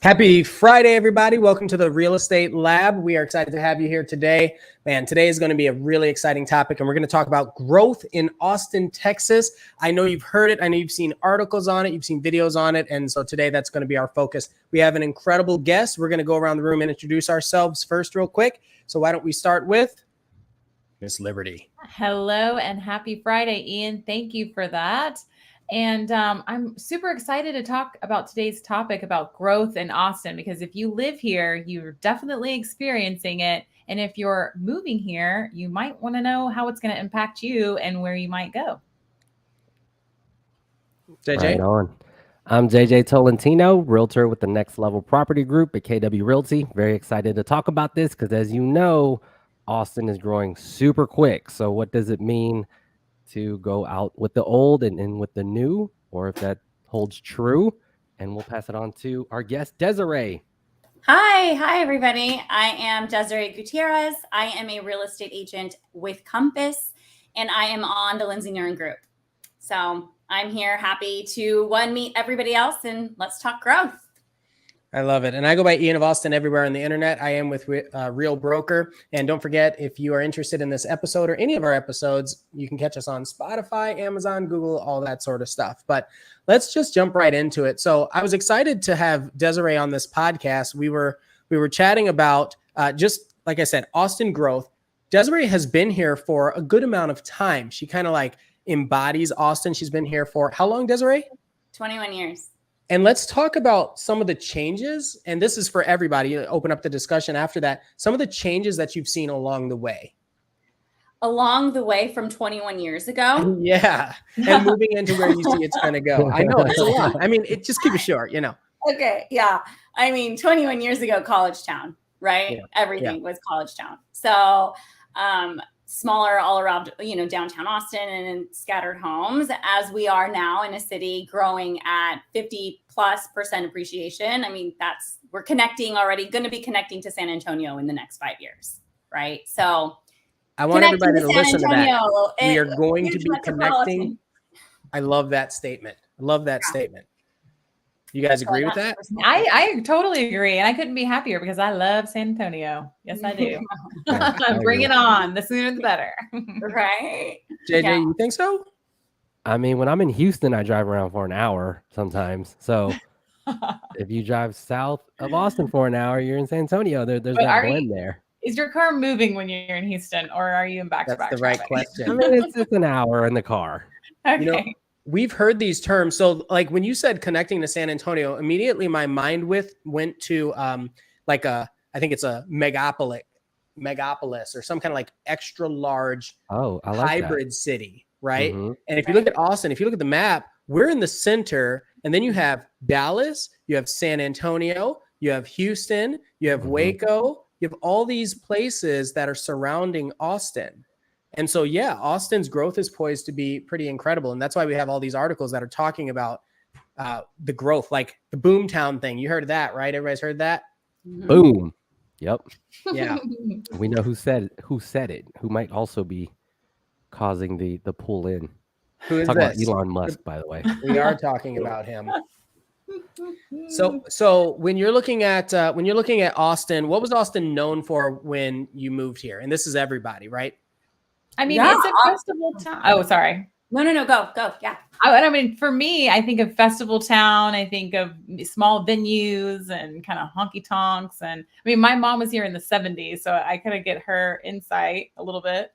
Happy Friday, everybody. Welcome to the Real Estate Lab. We are excited to have you here today. Man, today is going to be a really exciting topic, and we're going to talk about growth in Austin, Texas. I know you've heard it. I know you've seen articles on it. You've seen videos on it. And so today that's going to be our focus. We have an incredible guest. We're going to go around the room and introduce ourselves first real quick. So why don't we start with Miss Liberty. Hello and happy Friday, Ian. Thank you for that. And I'm super excited to talk about today's topic about growth in Austin, because if you live here, you're definitely experiencing it. And if you're moving here, you might want to know how it's going to impact you and where you might go. JJ. Right on. I'm JJ Tolentino, realtor with the Next Level Property Group at KW Realty. Very excited to talk about this because, as you know, Austin is growing super quick. So what does it mean to go out with the old and in with the new, or if that holds true? And we'll pass it on to our guest, Desiree. Hi, everybody. I am Desiree Gutierrez. I am a real estate agent with Compass, and I am on the Lindsay Nguyen Group. So I'm here happy to meet everybody else, and let's talk growth. I love it. And I go by ianofAustin everywhere on the internet. I am with Real Broker. And don't forget, if you are interested in this episode or any of our episodes, you can catch us on Spotify, Amazon, Google, all that sort of stuff. But let's just jump right into it. So I was excited to have Desiree on this podcast. We were chatting about just, like I said, Austin growth. Desiree has been here for a good amount of time. She kind of like embodies Austin. She's been here for how long, Desiree? 21 years. And let's talk about some of the changes. And this is for everybody. Open up the discussion after that. Some of the changes that you've seen along the way. Along the way from 21 years ago? Yeah. And moving into where you see it's going to go. I know it's a lot. I mean, just keep it short, you know. Okay. Yeah. I mean, 21 years ago, college town, right? Yeah. Everything was college town. So, smaller all around, downtown Austin and in scattered homes, as we are now in a city growing at 50+% appreciation. I mean, we're connecting already, going to be connecting to San Antonio in the next 5 years, right? So I want everybody to listen to that. Antonio, We are going to be connecting. I love that statement. I love that statement. You guys agree with that? I totally agree. And I couldn't be happier because I love San Antonio. Yes, I do. Bring it on. The sooner the better. Right. JJ, you think so? I mean, when I'm in Houston, I drive around for an hour sometimes. So if you drive south of Austin for an hour, you're in San Antonio. There's that blend there. Is your car moving when you're in Houston, or are you in back-to-back? That's the right question. I mean, it's an hour in the car. Okay. We've heard these terms. So like when you said connecting to San Antonio, immediately my mind went to I think it's a megapolis or some kind of like extra large hybrid city, right? Mm-hmm. And if you look at Austin, if you look at the map, we're in the center, and then you have Dallas, you have San Antonio, you have Houston, you have Waco, you have all these places that are surrounding Austin. And so, yeah, Austin's growth is poised to be pretty incredible. And that's why we have all these articles that are talking about the growth, like the boomtown thing. You heard of that, right? Everybody's heard that? Boom. Yep. Yeah. We know who said it, who might also be causing the pull in. Who is Talk this? about Elon Musk, by the way. We are talking about him. So when you're looking at Austin, what was Austin known for when you moved here? And this is everybody, right? I mean, it's a festival town. Oh, sorry. No, go. Yeah. I mean, for me, I think of festival town. I think of small venues and kind of honky tonks. And I mean, my mom was here in the 70s, so I kind of get her insight a little bit.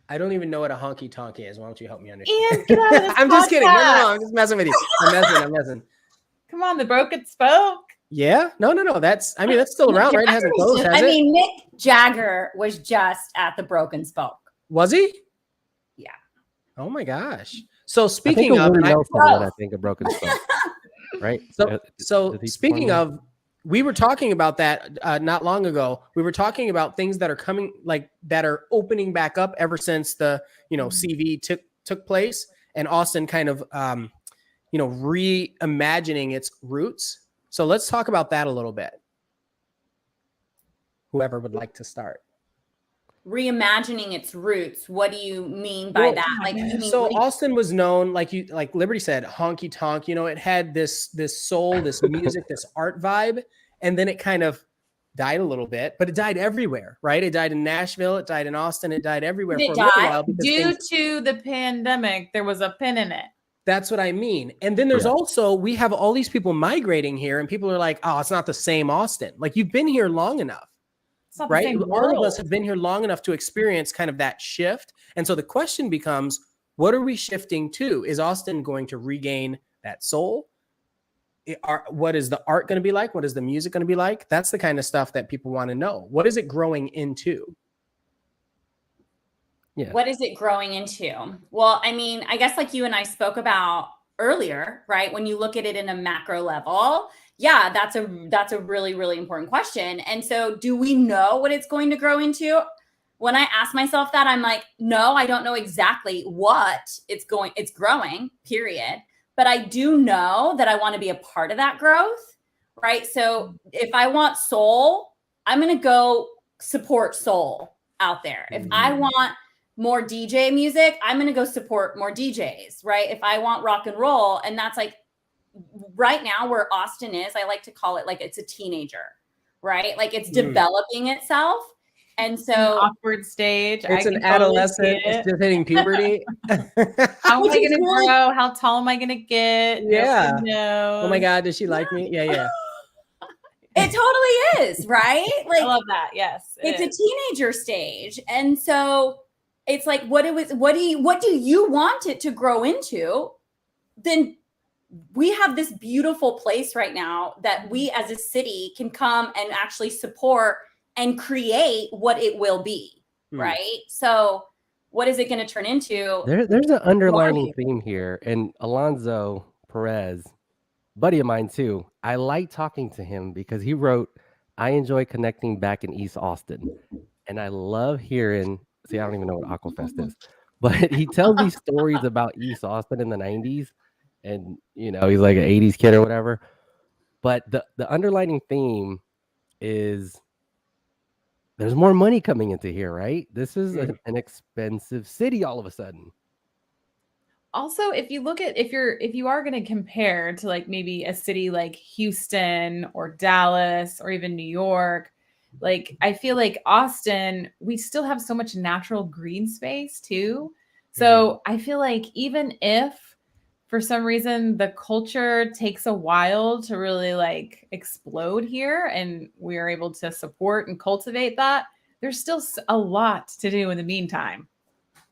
I don't even know what a honky tonk is. Why don't you help me understand? Ian, get out of this I'm just kidding. No, I'm just messing with you. I'm messing. Come on, the Broken Spoke. Yeah. No. That's still around, right? It hasn't closed, has it? I mean, Mick Jagger was just at the Broken Spoke. Was he? Yeah. Oh my gosh. So speaking of, I think a Broken Spoke, right? So speaking of, we were talking about that not long ago. We were talking about things that are coming, like that are opening back up ever since the CV took place, and Austin kind of reimagining its roots. So let's talk about that a little bit. Whoever would like to start. Reimagining its roots. What do you mean by that? Like, Austin was known, like Liberty said, honky tonk. It had this soul, this music, this art vibe. and then it kind of died a little bit, but it died everywhere, right? It died in Nashville, it died in Austin, it died everywhere Did for it a little die? while because Due to the pandemic, there was a pin in it. that's what I mean. And then there's Yeah. also, we have all these people migrating here, and people are like, oh, it's not the same Austin. Like, you've been here long enough, It's not the right? same All of world. us have been here long enough to experience kind of that shift. And so the question becomes, what are we shifting to? Is Austin going to regain that soul? What is the art going to be like? What is the music going to be like? That's the kind of stuff that people want to know. What is it growing into? Yeah. What is it growing into? Well, I mean, I guess like you and I spoke about earlier, right? When you look at it in a macro level, yeah, that's a really, really important question. And so do we know what it's going to grow into? When I ask myself that, I'm like, no, I don't know exactly what it's growing, period. But I do know that I want to be a part of that growth, right? So if I want soul, I'm going to go support soul out there. If I want more DJ music, I'm going to go support more DJs, right? If I want rock and roll, and that's like right now where Austin is, I like to call it like it's a teenager, right? Like it's developing itself. And so awkward stage. It's an adolescent. It's just hitting puberty. How am I going to grow? How tall am I going to get? Yeah. No. Oh my God, does she like me? Yeah. it totally is, right? Like I love that. Yes. it's a teenager stage. And so it's like, what do you want it to grow into? Then we have this beautiful place right now that we as a city can come and actually support and create what it will be, right? So what is it going to turn into? There's an underlining theme here. And Alonzo Perez, buddy of mine too, I like talking to him because he wrote, I enjoy connecting back in East Austin. And I love hearing, see, I don't even know what Aquafest is, but he tells these stories about East Austin in the 90s. And, you know, he's like an 80s kid or whatever. But the underlining theme is there's more money coming into here, right? This is an expensive city all of a sudden. Also, if you look at if you are going to compare to like maybe a city like Houston or Dallas or even New York, like I feel like Austin, we still have so much natural green space too. So I feel like even if for some reason the culture takes a while to really like explode here and we are able to support and cultivate that, there's still a lot to do in the meantime.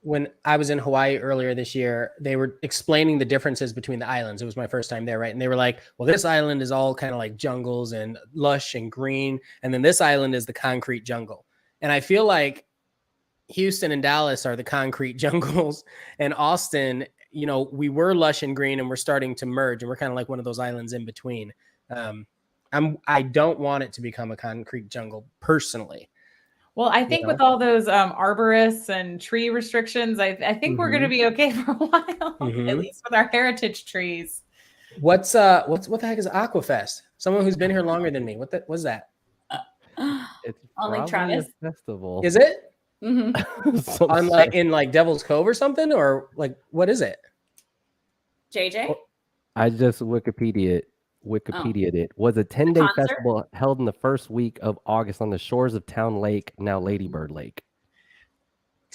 When I was in Hawaii earlier this year, they were explaining the differences between the islands. It was my first time there, right? And they were like, well, this island is all kind of like jungles and lush and green. And then this island is the concrete jungle. And I feel like Houston and Dallas are the concrete jungles, and Austin, you know, we were lush and green and we're starting to merge, and we're kind of like one of those islands in between. I don't want it to become a concrete jungle personally. Well, I think with all those arborists and tree restrictions, I think we're going to be okay for a while, at least with our heritage trees. What the heck is Aquafest? Someone who's been here longer than me. What's that? It's Only probably Travis. a festival. Is it? Some On in Devil's Cove or something, or like what is it? JJ? I just Wikipedia'd it. Was a 10-day festival held in the first week of August on the shores of Town Lake, now Lady Bird Lake.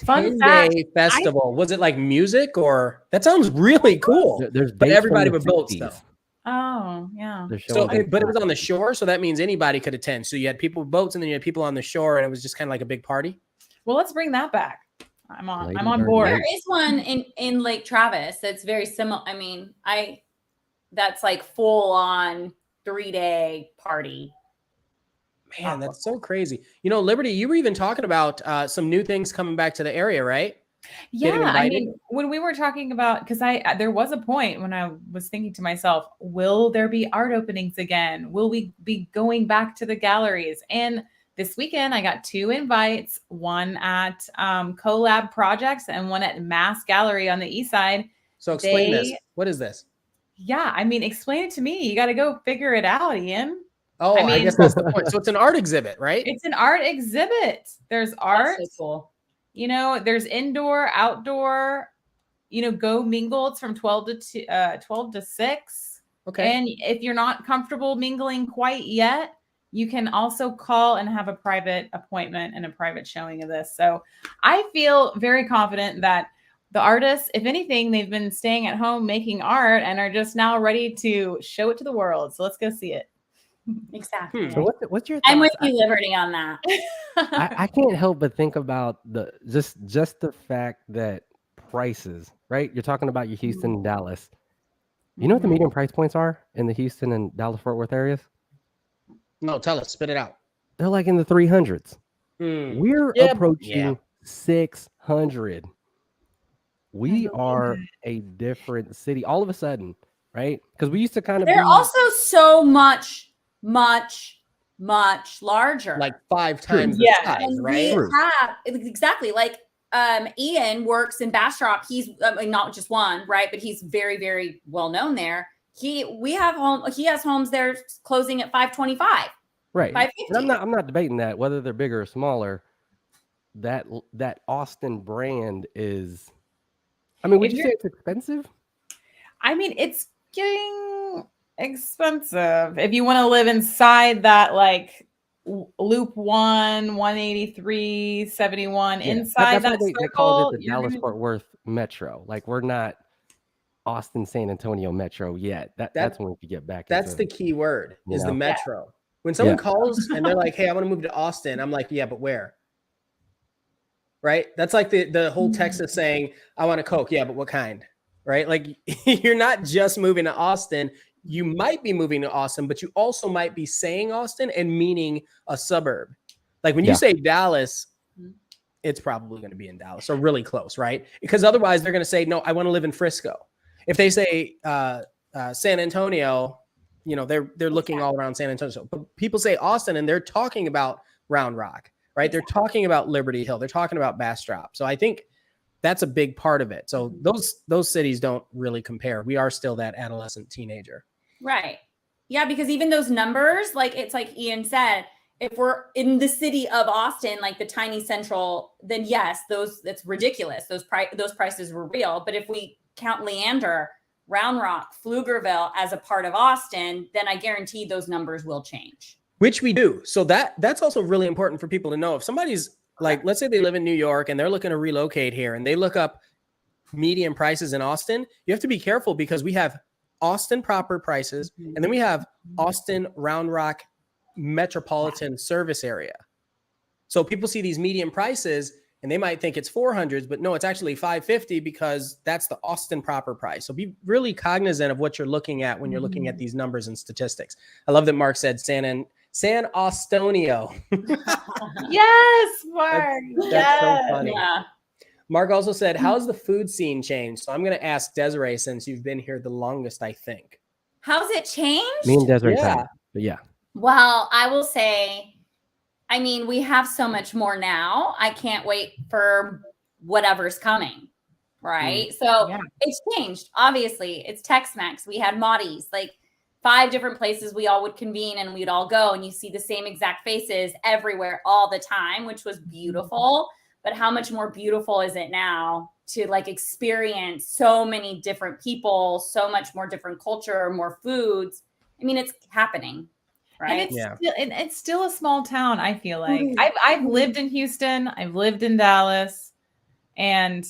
Fun fact, festival. Was it like music or? That sounds really cool. There's but dates everybody from with the boats 60s. though. Oh, yeah. So, but it was on the shore, so that means anybody could attend. So you had people with boats, and then you had people on the shore, and it was just kind of like a big party. Well, let's bring that back. I'm on Bird board. There is one in Lake Travis that's very similar. I mean, that's like full on 3-day party. Man, that's so crazy. You know, Liberty, you were even talking about some new things coming back to the area, right? Yeah, I mean, when we were talking about, because there was a point when I was thinking to myself, will there be art openings again? Will we be going back to the galleries? And this weekend, I got 2 invites, one at Collab Projects and one at Mass Gallery on the East Side. So explain this. What is this? Yeah, I mean, explain it to me. You got to go figure it out, Ian. Oh, I guess that's the point. So it's an art exhibit, right? It's an art exhibit. There's art. That's so cool. You know, there's indoor, outdoor, you know, go mingle. It's from 12 to 6. Okay. And if you're not comfortable mingling quite yet, you can also call and have a private appointment and a private showing of this. So I feel very confident that the artists, if anything, they've been staying at home making art and are just now ready to show it to the world. So let's go see it. Exactly. So what's your thoughts? I'm with you, Liberty, on that. I can't help but think about just the fact that prices, right? You're talking about your Houston and Dallas. You know what the median price points are in the Houston and Dallas Fort Worth areas? No, tell us, spit it out. They're like in the 300s. We're approaching 600. We are a different city all of a sudden, right? Because we used to kind of They're also so much larger. Like 5 times the size, and right? we have exactly like Ian works in Bastrop. He's not just one, right? But he's very, very well known there. He has homes there closing at 525. Right. 550. And I'm not debating that, whether they're bigger or smaller. That Austin brand is, I mean, would you say it's expensive? I mean, it's getting expensive if you want to live inside that like loop 183 71 inside that circle. They called it the Dallas Fort Worth Metro. Like, we're not Austin San Antonio Metro yet. That's when we could get back. That's the key word is the metro. When someone calls and they're like, hey, I want to move to Austin, I'm like, yeah, but where? Right? That's like the whole Texas saying, I want a Coke. Yeah, but what kind? Right? Like, you're not just moving to Austin. You might be moving to Austin, but you also might be saying Austin and meaning a suburb. Like when you say Dallas, it's probably going to be in Dallas or really close, right? Because otherwise they're going to say, no, I want to live in Frisco. If they say San Antonio, you know, they're looking all around San Antonio. But people say Austin and they're talking about Round Rock, right? They're talking about Liberty Hill. They're talking about Bastrop. So I think that's a big part of it. So those cities don't really compare. We are still that adolescent teenager. Right. Yeah, because even those numbers, like it's like Ian said, if we're in the city of Austin, like the tiny central, then yes, that's ridiculous. Those prices were real. But if we count Leander, Round Rock, Pflugerville as a part of Austin, then I guarantee those numbers will change. Which we do. So that's also really important for people to know. If somebody's like, let's say they live in New York and they're looking to relocate here and they look up median prices in Austin, you have to be careful because we have Austin proper prices and then we have Austin Round Rock metropolitan service area. So people see these median prices and they might think it's 400s, but no, it's actually 550 because that's the Austin proper price. So be really cognizant of what you're looking at when you're looking at these numbers and statistics. I love that Mark said San Austinio. Yes, Mark. That's so funny. Yeah. Mark also said, how's the food scene changed? So I'm going to ask Desiree, since you've been here the longest, I think. How's it changed? Me and Desiree. Yeah. But yeah. Well, I will say, I mean, we have so much more now. I can't wait for whatever's coming. Right. So it's changed. Obviously, it's Tex-Mex. We had Maudie's, like 5 different places we all would convene and we'd all go and you see the same exact faces everywhere all the time, which was beautiful. But how much more beautiful is it now to like experience so many different people, so much more different culture, more foods? I mean, it's happening. Right. And it's still a small town. I feel like I've lived in Houston. I've lived in Dallas, and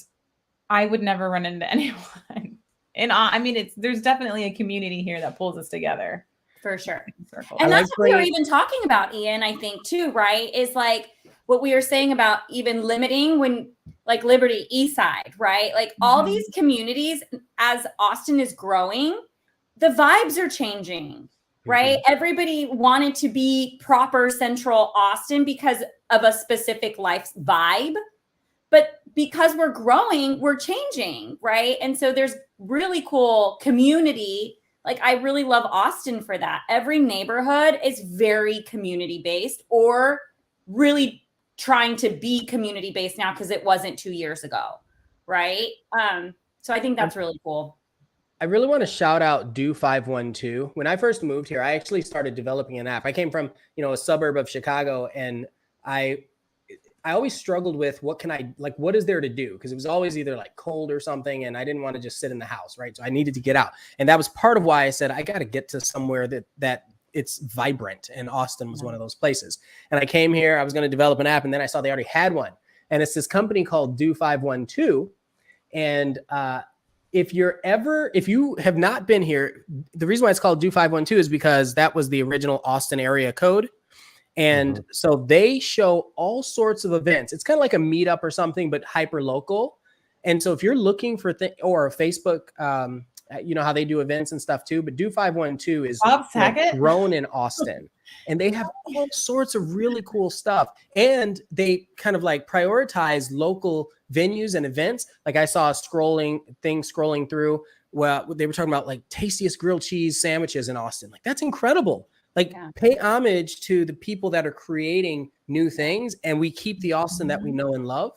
I would never run into anyone. And I mean, there's definitely a community here that pulls us together for sure. And that's what we were even talking about, Ian. I think too, right? Is like what we were saying about even limiting when like Liberty East Side, right? Like all these communities, as Austin is growing, the vibes are changing. Right. Everybody wanted to be proper central Austin because of a specific life vibe. But because we're growing, we're changing. Right. And so there's really cool community. Like I really love Austin for that. Every neighborhood is very community based or really trying to be community based now because it wasn't 2 years ago. Right. So I think that's really cool. I really want to shout out Do 512. When I first moved here, I actually started developing an app. I came from, a suburb of Chicago, and I always struggled with what is there to do? Because it was always either like cold or something, and I didn't want to just sit in the house, right? So I needed to get out. And that was part of why I said, I got to get to somewhere that it's vibrant, and Austin was one of those places. And I came here, I was going to develop an app, and then I saw they already had one, and it's this company called Do 512. And if you have not been here, the reason why it's called Do 512 is because that was the original Austin area code. And so they show all sorts of events. It's kind of like a meetup or something, but hyper local. And so if you're looking for or Facebook, you know how they do events and stuff too, but Do 512 is grown in Austin, and they have all sorts of really cool stuff. And they kind of like prioritize local venues and events. Like I saw a scrolling through, well, they were talking about like tastiest grilled cheese sandwiches in Austin. Like that's incredible. Like pay homage to the people that are creating new things, and we keep the Austin that we know and love,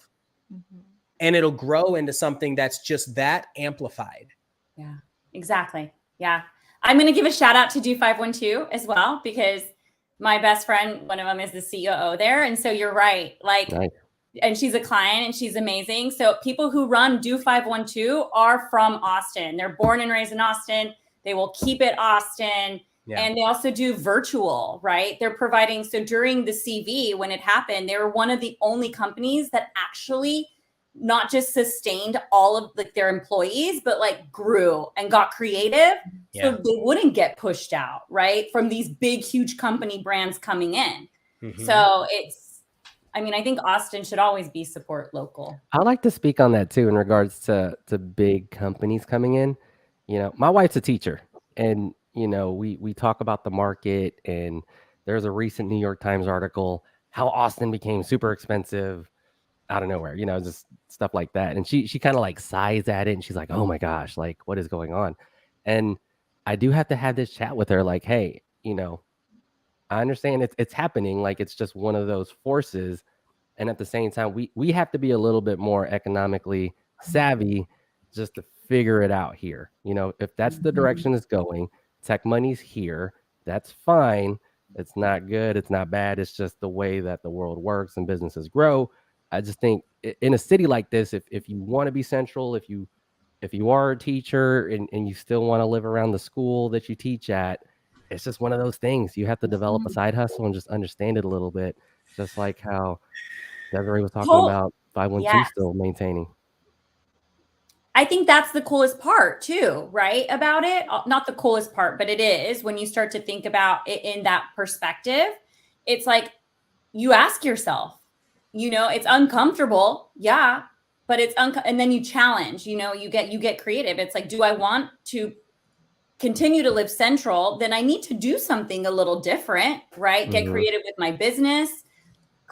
and it'll grow into something that's just that amplified. Yeah, exactly. Yeah. I'm going to give a shout out to Do 512 as well, because my best friend, one of them is the COO there. And so you're right. Like, and she's a client and she's amazing. So people who run Do 512 are from Austin. They're born and raised in Austin. They will keep it Austin. Yeah. And they also do virtual, right? They're providing, so during the CV, when it happened, they were one of the only companies that actually not just sustained all of like their employees, but like grew and got creative. So they wouldn't get pushed out, right? From these big, huge company brands coming in. So I think Austin should always be support local. I like to speak on that too, in regards to big companies coming in. You know, my wife's a teacher, and you know, we talk about the market, and there's a recent New York Times article, how Austin became super expensive out of nowhere, you know, just stuff like that. And she kind of like sighs at it, and she's like, oh my gosh, like what is going on? And I do have to have this chat with her, like, hey, you know, I understand it's happening. Like, it's just one of those forces. And at the same time, we have to be a little bit more economically savvy just to figure it out here. You know, if that's the direction it's going, tech money's here, that's fine. It's not good, it's not bad. It's just the way that the world works and businesses grow. I just think in a city like this, if you want to be central, if you are a teacher and you still want to live around the school that you teach at, it's just one of those things. You have to develop a side hustle and just understand it a little bit. Just like how Desiree was talking about 512 still maintaining. I think that's the coolest part too, right? About it. Not the coolest part, but it is when you start to think about it in that perspective. It's like you ask yourself, you know, it's uncomfortable. Yeah. But it's and then you challenge, you know, you get creative. It's like, do I want to continue to live central? Then I need to do something a little different, right? Get creative with my business,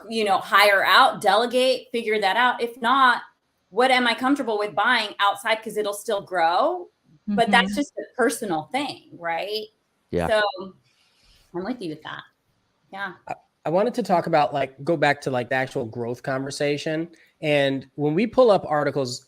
you know, hire out, delegate, figure that out. If not, what am I comfortable with buying outside? Because it'll still grow. But that's just a personal thing, right? Yeah. So I'm with you with that. Yeah. I wanted to talk about, like, go back to like the actual growth conversation. And when we pull up articles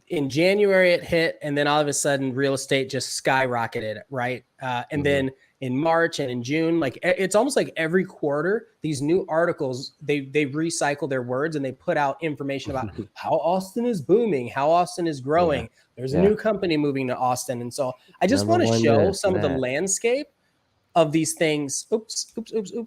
in January, it hit, and then all of a sudden real estate just skyrocketed, right? And then in March and in June, like it's almost like every quarter, these new articles, they recycle their words and they put out information about how Austin is booming, how Austin is growing. There's a new company moving to Austin. And so I just want to show some of the landscape of these things.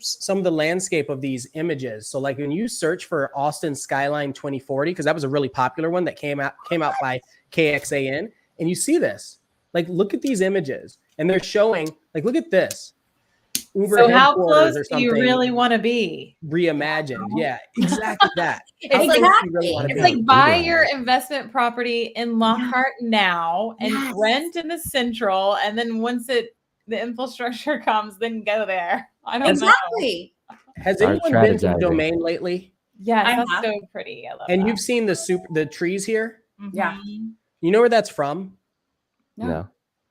Some of the landscape of these images. So like when you search for Austin Skyline 2040, because that was a really popular one that came out by KXAN, and you see this, like, look at these images, and they're showing, like, look at this. Uber so how close do you really want to be? Reimagined. Yeah, exactly that. It's like buy your investment property in Lockhart now and rent in the Central, and then once the infrastructure comes, then go there. I don't know. Has anyone been to Domain lately? Yes, that's so pretty. I love and that. You've seen the trees here? Yeah. You know where that's from? No.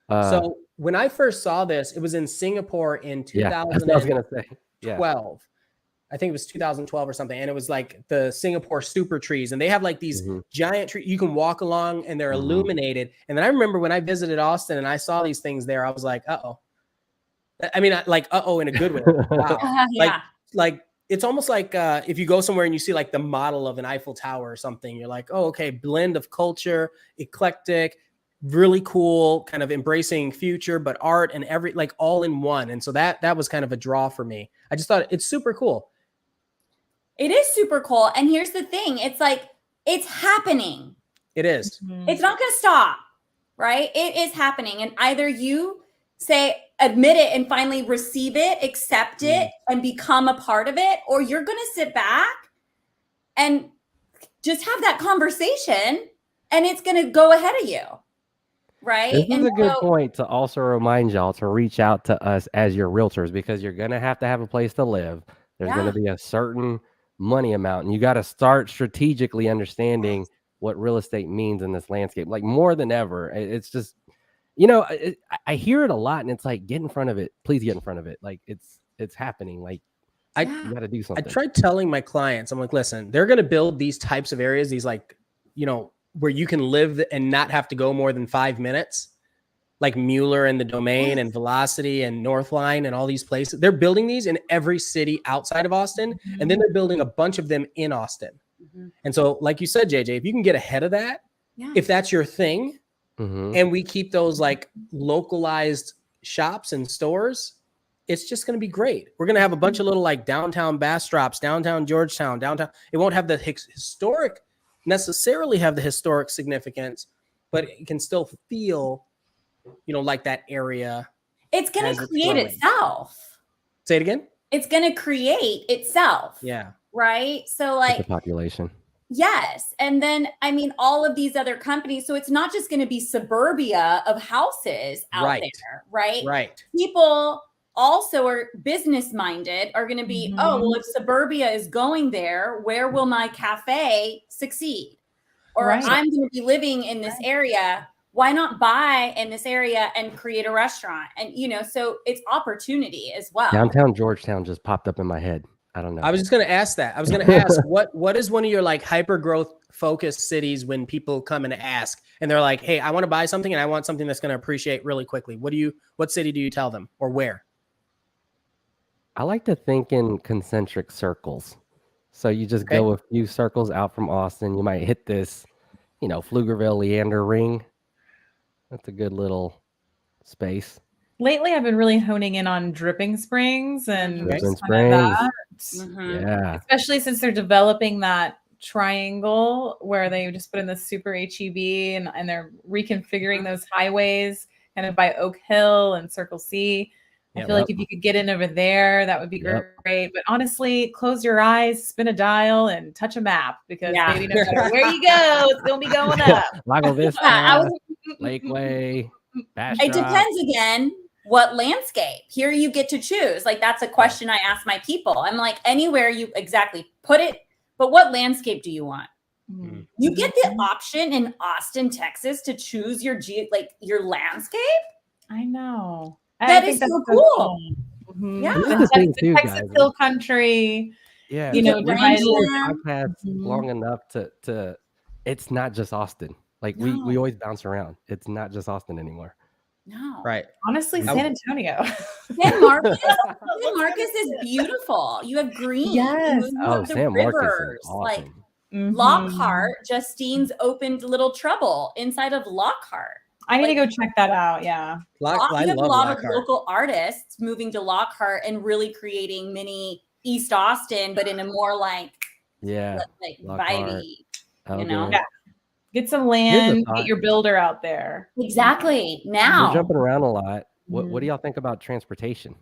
So when I first saw this, it was in Singapore in 2012. That's what I was gonna say. I think it was 2012 or something. And it was like the Singapore super trees. And they have like these giant trees you can walk along, and they're illuminated. And then I remember when I visited Austin and I saw these things there, I was like, uh-oh. I mean, like, uh-oh in a good way. Wow. Like it's almost like if you go somewhere and you see like the model of an Eiffel Tower or something, you're like, oh, okay, blend of culture, eclectic, really cool, kind of embracing future, but art and like all in one. And so that was kind of a draw for me. I just thought it's super cool. It is super cool. And here's the thing. It's like, it's happening. It is. It's not going to stop, right? It is happening. And either you admit it and finally receive it, accept it, and become a part of it, or you're going to sit back and just have that conversation and it's going to go ahead of you. Right. This is a good point to also remind y'all to reach out to us as your realtors, because you're going to have a place to live. There's going to be a certain money amount, and you got to start strategically understanding what real estate means in this landscape, like more than ever. It's just, I hear it a lot, and it's like, get in front of it. Please get in front of it. Like it's happening. Like you got to do something. I tried telling my clients, I'm like, listen, they're going to build these types of areas, these like, where you can live and not have to go more than 5 minutes, like Mueller and the Domain and Velocity and Northline and all these places. They're building these in every city outside of Austin. And then they're building a bunch of them in Austin. And so, like you said, JJ, if you can get ahead of that, if that's your thing, and we keep those like localized shops and stores, it's just going to be great. We're going to have a bunch of little like downtown Bastrop's, downtown Georgetown, downtown. It won't have the necessarily have the historic significance, but it can still feel, like that area. It's going to create itself. Say it again. It's going to create itself. Yeah. Right. So like the population. Yes. And then, all of these other companies. So it's not just going to be suburbia of houses out there. Right. Right. People also are business minded, are going to be, oh, well, if suburbia is going there, where will my cafe succeed? Or I'm going to be living in this area. Why not buy in this area and create a restaurant? And, so it's opportunity as well. Downtown Georgetown just popped up in my head. I don't know. I was just going to ask that. I was going to ask what is one of your like hyper growth focused cities when people come and ask and they're like, hey, I want to buy something and I want something that's going to appreciate really quickly. What city do you tell them, or where? I like to think in concentric circles. So you just go a few circles out from Austin. You might hit this, Pflugerville, Leander ring. That's a good little space. Lately, I've been really honing in on Dripping Springs and Dripping Springs. Yeah. Especially since they're developing that triangle where they just put in the super HEB and they're reconfiguring those highways kind of by Oak Hill and Circle C. I feel like if you could get in over there, that would be great. But honestly, close your eyes, spin a dial, and touch a map, because maybe no matter where you go, it's going to be going up. Lago Vista, Lakeway, Bastrop. It depends again what landscape. Here you get to choose. Like, that's a question I ask my people. I'm like, anywhere you put it, but what landscape do you want? You get the option in Austin, Texas to choose your landscape. I know. That is so cool. Yeah. The Texas Hill Country. Yeah. I've had long enough to it's not just Austin. Like we always bounce around. It's not just Austin anymore. No. Right. Honestly, San Antonio. San Marcos. San Marcos is beautiful. You have green. Yes. San Marcos is awesome. Lockhart, Justine's opened Little Trouble inside of Lockhart. I need to go check that out. Yeah. You have a lot of local artists moving to Lockhart and really creating mini East Austin, but in a more vibey, Yeah. Get some land, get your builder out there. Exactly. Now we're jumping around a lot. What do y'all think about transportation?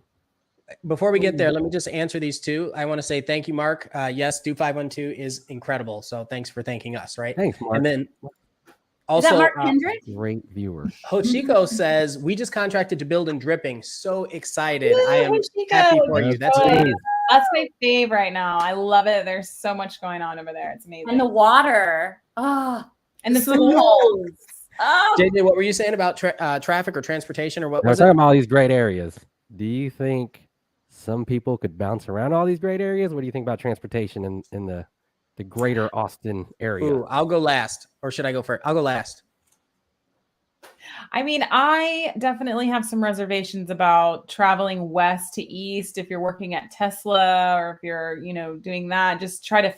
Before we get there, let me just answer these two. I want to say thank you, Mark. Yes, Do 512 is incredible. So thanks for thanking us, right? Thanks, Mark. And then also, is that Mark Hendrick? Great viewer. Hochiko says, we just contracted to build in Dripping. So excited. I am happy for you. That's amazing. That's my fave right now. I love it. There's so much going on over there. It's amazing. And the water. And the schools. JJ, what were you saying about traffic or transportation, or what We're was talking it? about all these great areas. Do you think some people could bounce around all these great areas? What do you think about transportation in the greater Austin area? Ooh, I'll go last, or should I go first? I'll go last. I mean, I definitely have some reservations about traveling west to east. If you're working at Tesla, or if you're, doing that, just try to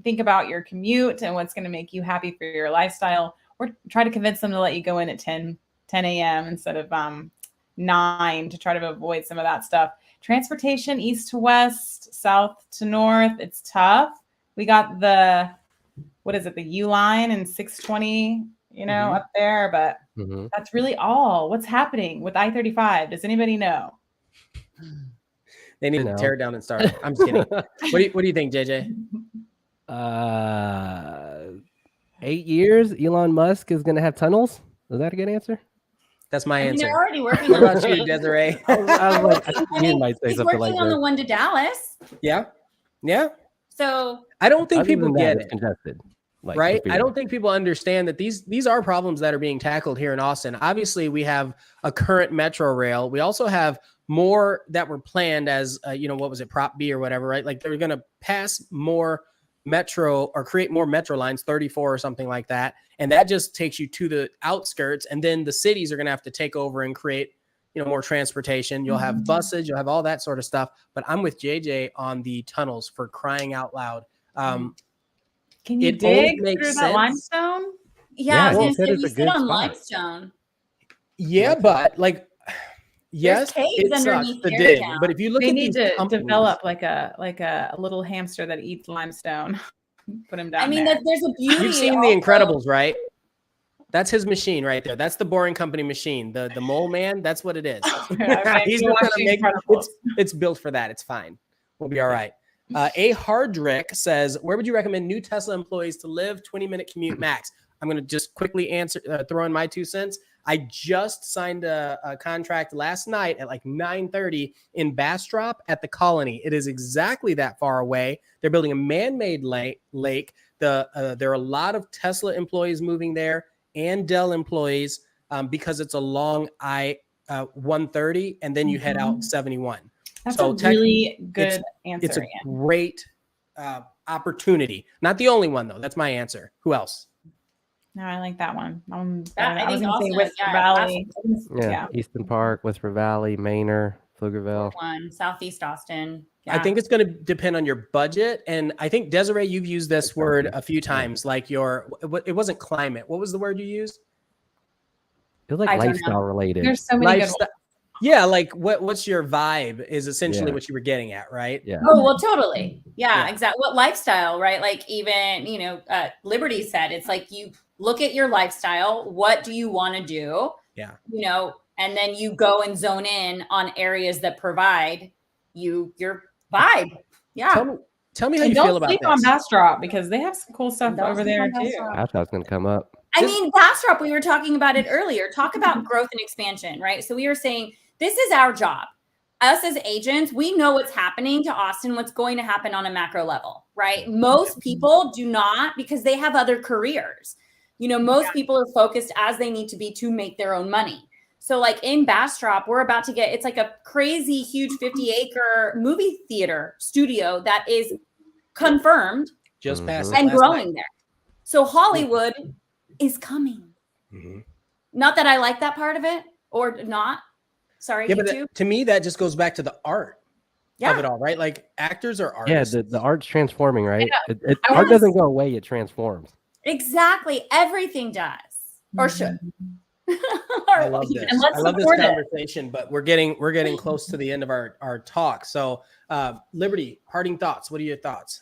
think about your commute and what's going to make you happy for your lifestyle. or try to convince them to let you go in at 10 a.m. instead of 9 to try to avoid some of that stuff. Transportation, east to west, south to north, it's tough. We got the U line and 620, up there, but that's really all. What's happening with I-35? Does anybody know? They need to tear it down and start. I'm just kidding. What do you think, JJ? 8 years, Elon Musk is going to have tunnels. Is that a good answer? That's my answer. They're already working What on about you, Desiree? I was like, I think you might say he's something working like on that. the one to Dallas. Yeah. So I don't think Other people than that, get it's it. congested. Like, Right. I don't think people understand that these are problems that are being tackled here in Austin. Obviously, we have a current metro rail. We also have more that were planned as, what was it, Prop B or whatever, right? Like they're going to pass more metro or create more metro lines, 34 or something like that. And that just takes you to the outskirts. And then the cities are going to have to take over and create, more transportation. You'll have buses, you'll have all that sort of stuff. But I'm with JJ on the tunnels, for crying out loud. Can you It only dig makes through that sense. limestone? yeah, I was he gonna said say it's we a sit good on spot. limestone. Yeah, but like, yes, caves it sucks underneath to there dig. now. But if you look They at need these to companies, develop like a little hamster that eats limestone. Put him down. I mean, there. there's a beauty. you've seen also. The Incredibles, right? That's his machine right there. That's the Boring Company machine. The mole man. That's what it is. He's just gonna make it's built for that. It's fine. We'll be all right. A Hardrick says, where would you recommend new Tesla employees to live? 20-minute commute max. I'm going to just quickly answer, throw in my 2 cents. I just signed a contract last night at like 9:30 in Bastrop at the Colony. It is exactly that far away. They're building a man-made lake. There are a lot of Tesla employees moving there and Dell employees because it's a long I-130, and then you head out 71. That's so a really good answer. It's a great opportunity. Not the only one, though. That's my answer. Who else? No, I like that one. I was think going to say also, Whisper Valley. Yeah, Easton Park, Whisper Valley, Manor, Pflugerville. Southeast Austin. I think it's going to depend on your budget. And I think, Desiree, you've used this word a few times, like it wasn't climate. What was the word you used? It was like lifestyle related. There's so many good ones. Yeah, like what's your vibe is essentially what you were getting at, right? Yeah. Oh, well, totally. Yeah, exactly. What lifestyle, right? Like even, Liberty said, it's like you look at your lifestyle. What do you want to do? Yeah. And then you go and zone in on areas that provide you your vibe. Yeah. Tell me how you feel about this. Don't sleep on Bastrop because they have some cool stuff over there too. I thought it was going to come up. I mean, Bastrop, we were talking about it earlier. Talk about growth and expansion, right? So we were saying, this is our job. Us as agents, we know what's happening to Austin, what's going to happen on a macro level, right? Most people do not because they have other careers. Most people are focused as they need to be to make their own money. So like in Bastrop, we're about to get, it's like a crazy huge 50-acre movie theater studio that is confirmed just passed and growing there. So Hollywood is coming. Not that I like that part of it or not. Sorry, yeah, but to me, that just goes back to the art of it all, right? Like actors are artists. Yeah, the art's transforming, right? Art doesn't go away; it transforms. Exactly, everything does or should. I love this. I love this conversation, but we're getting close to the end of our talk. So, Liberty, parting thoughts. What are your thoughts?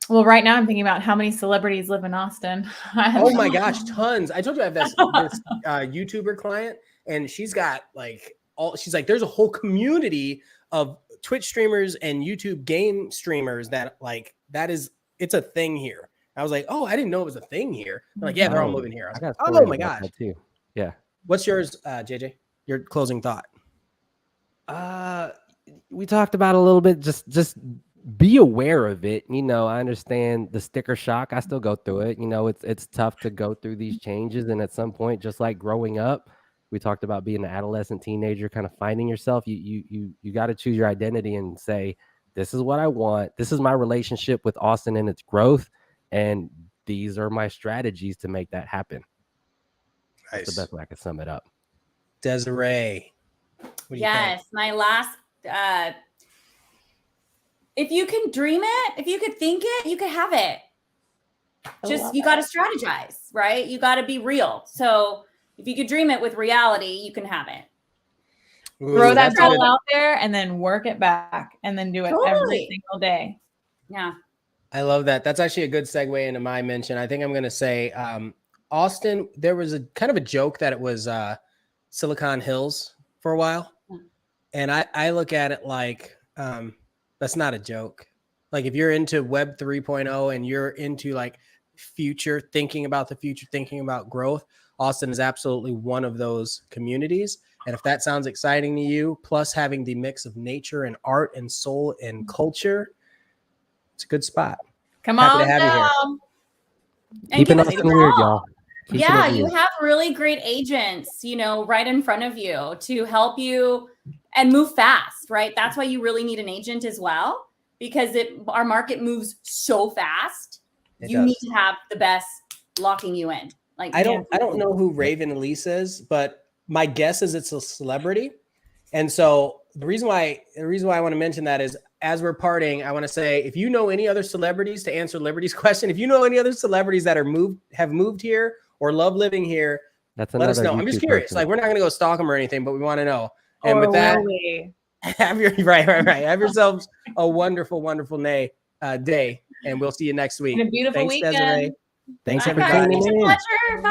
Well, right now I'm thinking about how many celebrities live in Austin. Oh my gosh, tons! I told you I have this YouTuber client, and she's got she's like, there's a whole community of Twitch streamers and YouTube game streamers that it's a thing here. I was like, oh, I didn't know it was a thing here. They're like, yeah, they're all moving here. I was like, oh my gosh. Too. Yeah. What's yours, JJ? Your closing thought? We talked about it a little bit. Just be aware of it. I understand the sticker shock. I still go through it. It's tough to go through these changes. And at some point, just like growing up, we talked about being an adolescent teenager, kind of finding yourself. You got to choose your identity and say, this is what I want. This is my relationship with Austin and its growth. And these are my strategies to make that happen. Nice. That's the best way I can sum it up. Desiree. Yes, my last, if you can dream it, if you could think it, you could have it. just, you got to strategize, right? You got to be real. So if you could dream it with reality, you can have it. Throw that that's good. goal out there and then work it back and then do it every Totally. single day. Yeah. I love that. That's actually a good segue into my mention. I think I'm going to say, Austin, there was a kind of a joke that it was Silicon Hills for a while. And I look at it like, that's not a joke. Like if you're into Web 3.0 and you're into like future, thinking about the future, thinking about growth, Austin is absolutely one of those communities. And if that sounds exciting to you, plus having the mix of nature and art and soul and culture, it's a good spot. Come Happy to on have you here. down. And Keeping give us Austin a weird, call. y'all. Keeping Yeah, it you weird. have really great agents, you know, right in front of you to help you and move fast, right? That's why you really need an agent as well, because our market moves so fast. It You does. need to have the best locking you in. Like I don't know who Raven Elise is, but my guess is it's a celebrity. And so the reason why I want to mention that is, as we're parting, I want to say, if you know any other celebrities, to answer Liberty's question, if you know any other celebrities that have moved here or love living here, That's let us another know. I'm just YouTube curious. person. Like, we're not going to go stalk them or anything, but we want to know. And Or with that, will we? have yourselves a wonderful, wonderful day, and we'll see you next week. And a beautiful Thanks, weekend. Desiree. Thanks Bye, for everybody. tuning guys. It's a in. pleasure. Bye.